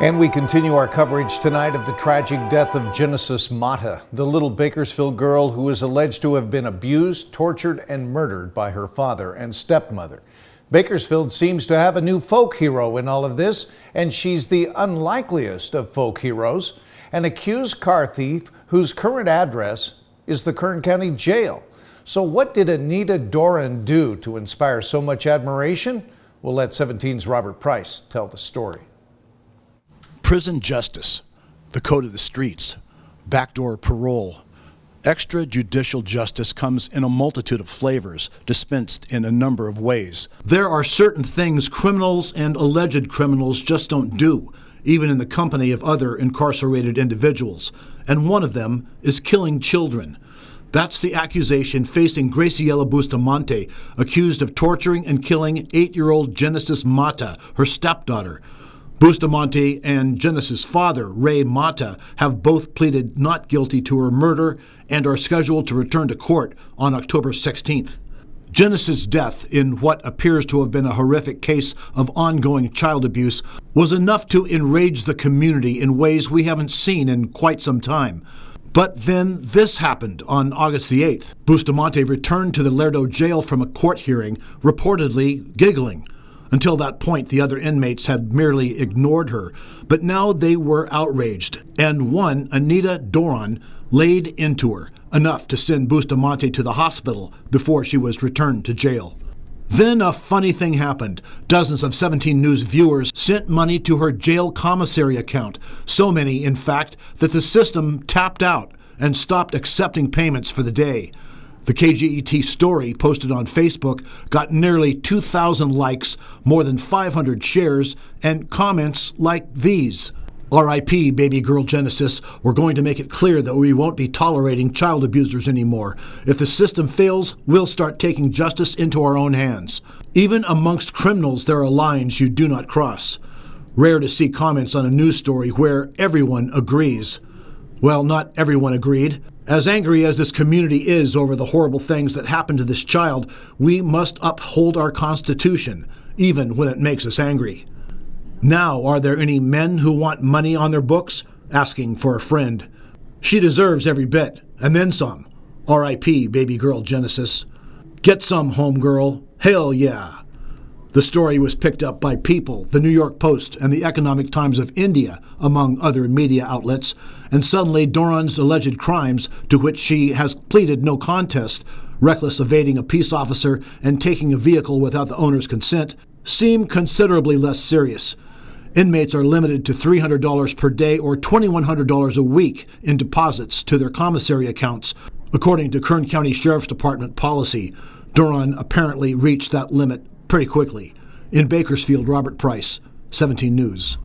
And we continue our coverage tonight of the tragic death of Genesis Mata, the little Bakersfield girl who is alleged to have been abused, tortured, and murdered by her father and stepmother. Bakersfield seems to have a new folk hero in all of this, and she's the unlikeliest of folk heroes, an accused car thief whose current address is the Kern County Jail. So what did Anita Doran do to inspire so much admiration? We'll let 17's Robert Price tell the story. Prison justice, the code of the streets, backdoor parole. Extrajudicial justice comes in a multitude of flavors, dispensed in a number of ways. There are certain things criminals and alleged criminals just don't do, even in the company of other incarcerated individuals. And one of them is killing children. That's the accusation facing Graciela Bustamante, accused of torturing and killing 8-year-old Genesis Mata, her stepdaughter. Bustamante and Genesis' father, Ray Mata, have both pleaded not guilty to her murder and are scheduled to return to court on October 16th. Genesis' death, in what appears to have been a horrific case of ongoing child abuse, was enough to enrage the community in ways we haven't seen in quite some time. But then this happened on August the 8th. Bustamante returned to the Lerdo jail from a court hearing, reportedly giggling. Until that point, the other inmates had merely ignored her, but now they were outraged, and one, Anita Doran, laid into her, enough to send Bustamante to the hospital before she was returned to jail. Then a funny thing happened. Dozens of 17 News viewers sent money to her jail commissary account, so many, in fact, that the system tapped out and stopped accepting payments for the day. The KGET story posted on Facebook got nearly 2,000 likes, more than 500 shares, and comments like these. R.I.P. baby girl Genesis. We're going to make it clear that we won't be tolerating child abusers anymore. If the system fails, we'll start taking justice into our own hands. Even amongst criminals, there are lines you do not cross. Rare to see comments on a news story where everyone agrees. Well, not everyone agreed. As angry as this community is over the horrible things that happened to this child, we must uphold our Constitution, even when it makes us angry. Now, are there any men who want money on their books? Asking for a friend. She deserves every bit, and then some. R.I.P. baby girl Genesis. Get some, homegirl. Hell yeah. The story was picked up by People, the New York Post, and the Economic Times of India, among other media outlets, and suddenly Doran's alleged crimes, to which she has pleaded no contest, reckless evading a peace officer and taking a vehicle without the owner's consent, seem considerably less serious. Inmates are limited to $300 per day or $2,100 a week in deposits to their commissary accounts, according to Kern County Sheriff's Department policy. Doran apparently reached that limit pretty quickly. In Bakersfield, Robert Price, 17 News.